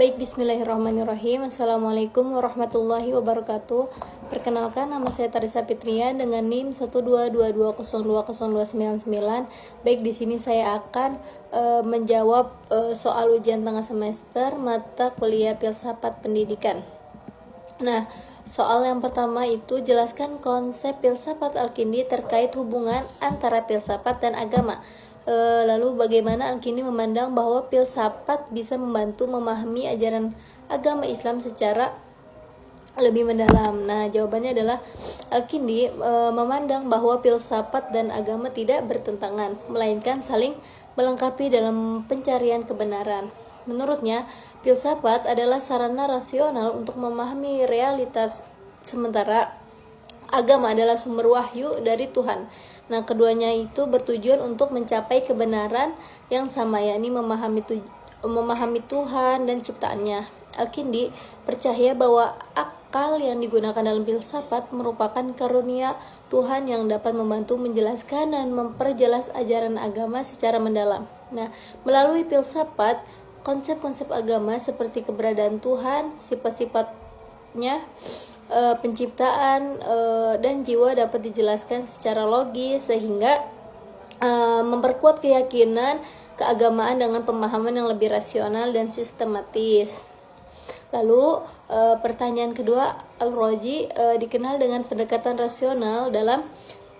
Baik, bismillahirrahmanirrahim. Assalamualaikum warahmatullahi wabarakatuh. Perkenalkan, nama saya Tarisa Fitria dengan NIM 12220202999. Baik, di sini saya akan menjawab soal ujian tengah semester mata kuliah Filsafat Pendidikan. Nah, soal yang pertama itu jelaskan konsep filsafat Al-Kindi terkait hubungan antara filsafat dan agama. Lalu bagaimana Al-Kindi memandang bahwa filsafat bisa membantu memahami ajaran agama Islam secara lebih mendalam. Nah, jawabannya adalah Al-Kindi memandang bahwa filsafat dan agama tidak bertentangan, melainkan saling melengkapi dalam pencarian kebenaran. Menurutnya, filsafat adalah sarana rasional untuk memahami realitas, sementara agama adalah sumber wahyu dari Tuhan. Nah, keduanya itu bertujuan untuk mencapai kebenaran yang sama, yakni memahami Tuhan dan ciptaannya. Al-Kindi percaya bahwa akal yang digunakan dalam filsafat merupakan karunia Tuhan yang dapat membantu menjelaskan dan memperjelas ajaran agama secara mendalam. Nah, melalui filsafat, konsep-konsep agama seperti keberadaan Tuhan, sifat-sifatnya, penciptaan dan jiwa dapat dijelaskan secara logis sehingga memperkuat keyakinan keagamaan dengan pemahaman yang lebih rasional dan sistematis. Lalu pertanyaan kedua, Al-Razi dikenal dengan pendekatan rasional dalam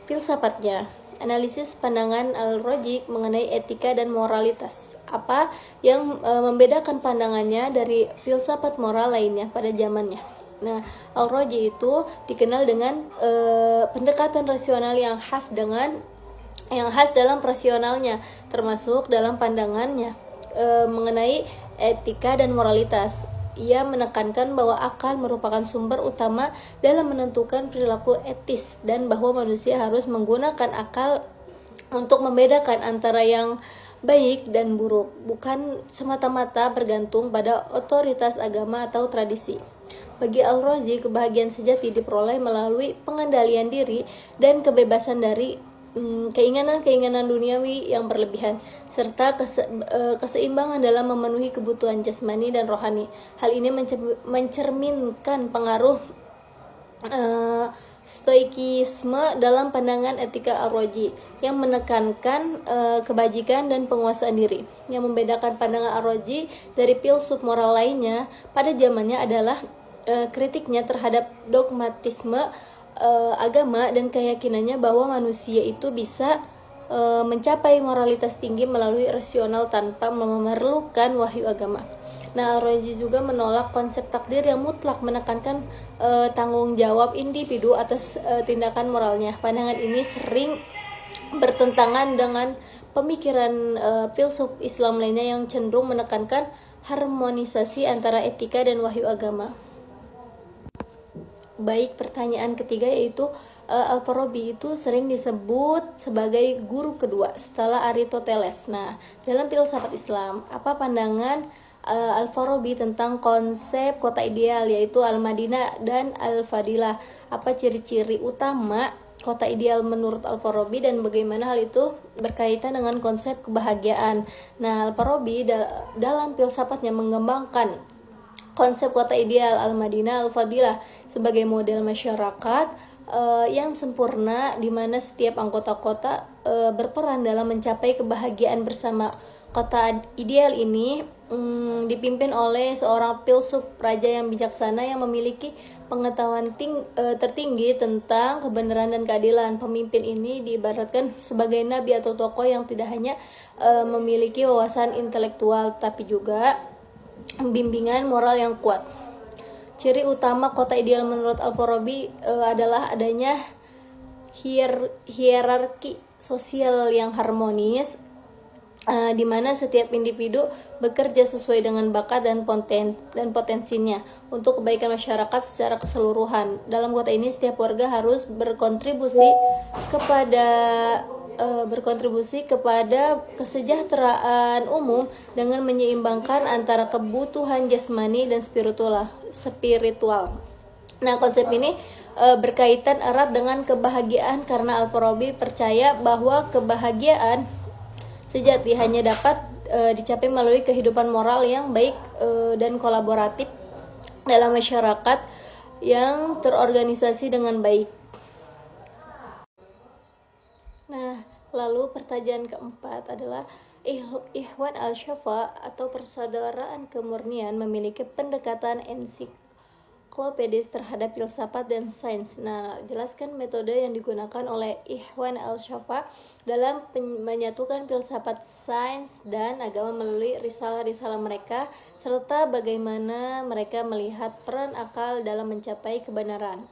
filsafatnya. Analisis pandangan Al-Razi mengenai etika dan moralitas. Apa yang membedakan pandangannya dari filsafat moral lainnya pada zamannya? Nah, Al-Razi itu dikenal dengan pendekatan rasional yang khas dalam rasionalnya, termasuk dalam pandangannya mengenai etika dan moralitas. Ia menekankan bahwa akal merupakan sumber utama dalam menentukan perilaku etis dan bahwa manusia harus menggunakan akal untuk membedakan antara yang baik dan buruk, bukan semata-mata bergantung pada otoritas agama atau tradisi. Bagi Al-Razi, kebahagiaan sejati diperoleh melalui pengendalian diri dan kebebasan dari keinginan-keinginan duniawi yang berlebihan, serta keseimbangan dalam memenuhi kebutuhan jasmani dan rohani. Hal ini mencerminkan pengaruh stoikisme dalam pandangan etika Al-Razi yang menekankan kebajikan dan penguasaan diri. Yang membedakan pandangan Al-Razi dari filsuf moral lainnya pada zamannya adalah kritiknya terhadap dogmatisme agama dan keyakinannya bahwa manusia itu bisa mencapai moralitas tinggi melalui rasional tanpa memerlukan wahyu agama. Nah, Al-Razi juga menolak konsep takdir yang mutlak, menekankan tanggung jawab individu atas tindakan moralnya. Pandangan ini sering bertentangan dengan pemikiran filsuf Islam lainnya yang cenderung menekankan harmonisasi antara etika dan wahyu agama. Baik, pertanyaan ketiga yaitu Al-Farabi itu sering disebut sebagai guru kedua setelah Aristoteles. Nah, dalam filsafat Islam, apa pandangan Al-Farabi tentang konsep kota ideal yaitu Al-Madinah dan Al-Fadilah? Apa ciri-ciri utama kota ideal menurut Al-Farabi dan bagaimana hal itu berkaitan dengan konsep kebahagiaan? Nah, Al-Farabi dalam filsafatnya mengembangkan konsep kota ideal Al-Madinah Al-Fadilah sebagai model masyarakat yang sempurna di mana setiap anggota kota berperan dalam mencapai kebahagiaan bersama. Kota ideal ini dipimpin oleh seorang filsuf raja yang bijaksana yang memiliki pengetahuan tertinggi tentang kebenaran dan keadilan. Pemimpin ini diibaratkan sebagai nabi atau tokoh yang tidak hanya memiliki wawasan intelektual tapi juga bimbingan moral yang kuat. Ciri utama kota ideal menurut Al-Farabi adalah adanya hierarki sosial yang harmonis, di mana setiap individu bekerja sesuai dengan bakat dan potensinya untuk kebaikan masyarakat secara keseluruhan. Dalam kota ini setiap warga harus berkontribusi kepada kesejahteraan umum dengan menyeimbangkan antara kebutuhan jasmani dan spiritual. Nah, konsep ini berkaitan erat dengan kebahagiaan karena Al-Farabi percaya bahwa kebahagiaan sejati hanya dapat dicapai melalui kehidupan moral yang baik dan kolaboratif dalam masyarakat yang terorganisasi dengan baik. Nah, lalu pertanyaan keempat adalah Ikhwan al-Syafa atau persaudaraan kemurnian memiliki pendekatan ensiklopedis terhadap filsafat dan sains. Nah, jelaskan metode yang digunakan oleh Ikhwan al-Syafa dalam menyatukan filsafat, sains, dan agama melalui risalah-risalah mereka, serta bagaimana mereka melihat peran akal dalam mencapai kebenaran.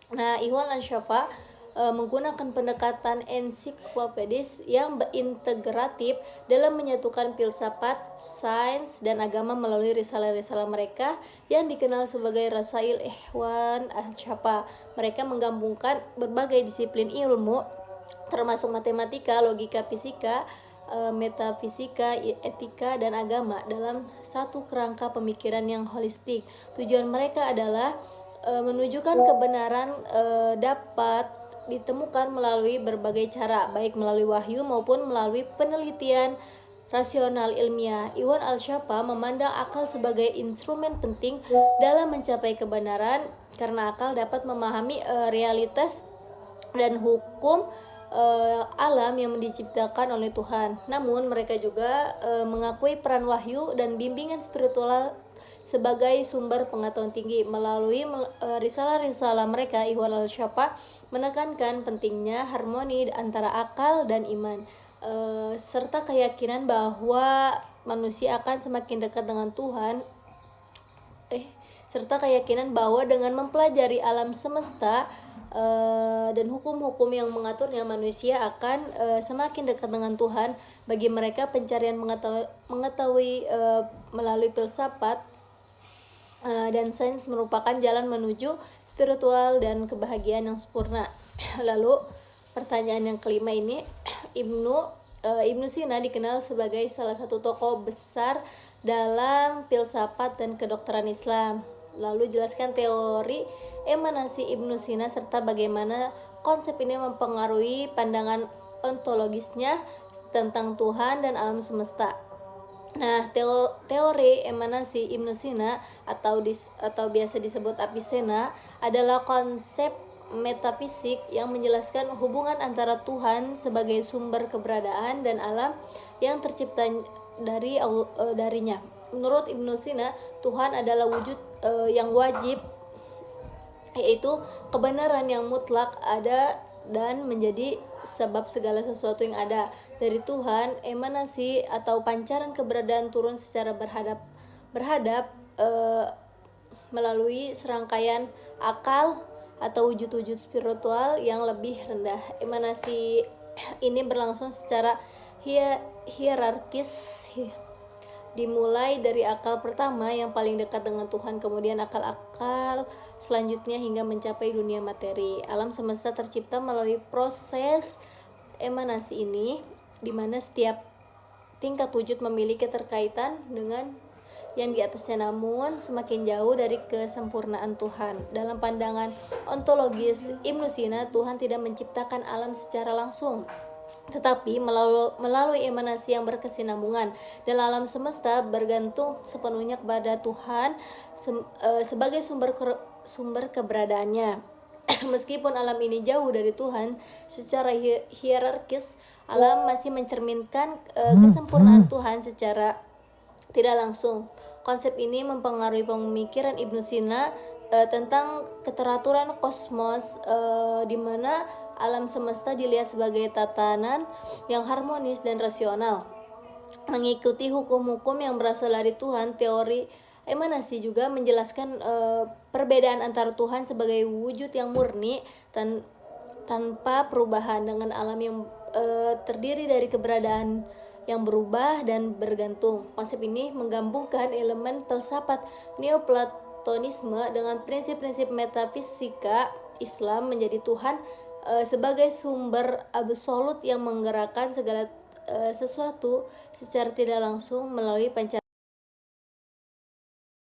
Nah, Ikhwan al-Syafa menggunakan pendekatan ensiklopedis yang integratif dalam menyatukan filsafat, sains, dan agama melalui risalah-risalah mereka yang dikenal sebagai Rasail Ikhwan al-Syafa. Mereka menggabungkan berbagai disiplin ilmu termasuk matematika, logika, fisika, metafisika, etika, dan agama dalam satu kerangka pemikiran yang holistik. Tujuan mereka adalah menunjukkan kebenaran dapat ditemukan melalui berbagai cara, baik melalui wahyu maupun melalui penelitian rasional ilmiah. Ikhwan al-Syafa memandang akal sebagai instrumen penting dalam mencapai kebenaran karena akal dapat memahami realitas dan hukum alam yang diciptakan oleh Tuhan. Namun mereka juga mengakui peran wahyu dan bimbingan spiritual sebagai sumber pengetahuan tinggi. Melalui risalah-risalah mereka, Ikhwan al-Syafa menekankan pentingnya harmoni antara akal dan iman, serta keyakinan bahwa manusia akan semakin dekat dengan Tuhan, serta keyakinan bahwa dengan mempelajari alam semesta dan hukum-hukum yang mengaturnya, manusia akan semakin dekat dengan Tuhan. Bagi mereka, pencarian mengetahui melalui filsafat dan sains merupakan jalan menuju spiritual dan kebahagiaan yang sempurna. Lalu pertanyaan yang kelima ini, Ibnu Sina dikenal sebagai salah satu tokoh besar dalam filsafat dan kedokteran Islam. Lalu jelaskan teori emanasi Ibnu Sina serta bagaimana konsep ini mempengaruhi pandangan ontologisnya tentang Tuhan dan alam semesta. Nah, teori emanasi Ibnu Sina atau biasa disebut Avicenna adalah konsep metafisik yang menjelaskan hubungan antara Tuhan sebagai sumber keberadaan dan alam yang tercipta darinya. Menurut Ibnu Sina, Tuhan adalah wujud yang wajib, yaitu kebenaran yang mutlak ada dan menjadi sebab segala sesuatu yang ada. Dari Tuhan, emanasi atau pancaran keberadaan turun secara berhadap melalui serangkaian akal atau wujud-wujud spiritual yang lebih rendah. Emanasi ini berlangsung secara hierarkis, dimulai dari akal pertama yang paling dekat dengan Tuhan, kemudian akal-akal selanjutnya hingga mencapai dunia materi. Alam semesta tercipta melalui proses emanasi ini, di mana setiap tingkat wujud memiliki keterkaitan dengan yang di atasnya, namun semakin jauh dari kesempurnaan Tuhan. Dalam pandangan ontologis Ibnu Sina, Tuhan tidak menciptakan alam secara langsung, tetapi melalui emanasi yang berkesinambungan, dan alam semesta bergantung sepenuhnya kepada Tuhan sebagai sumber keberadaannya. Meskipun alam ini jauh dari Tuhan secara hierarkis, alam masih mencerminkan kesempurnaan Tuhan secara tidak langsung. Konsep ini mempengaruhi pemikiran Ibnu Sina tentang keteraturan kosmos, di mana alam semesta dilihat sebagai tatanan yang harmonis dan rasional, mengikuti hukum-hukum yang berasal dari Tuhan. Teori emanasi juga menjelaskan perbedaan antara Tuhan sebagai wujud yang murni tanpa perubahan dengan alam yang terdiri dari keberadaan yang berubah dan bergantung. Konsep ini menggabungkan elemen filsafat Neoplatonisme dengan prinsip-prinsip metafisika Islam, menjadi Tuhan sebagai sumber absolut yang menggerakkan segala sesuatu secara tidak langsung melalui pancaran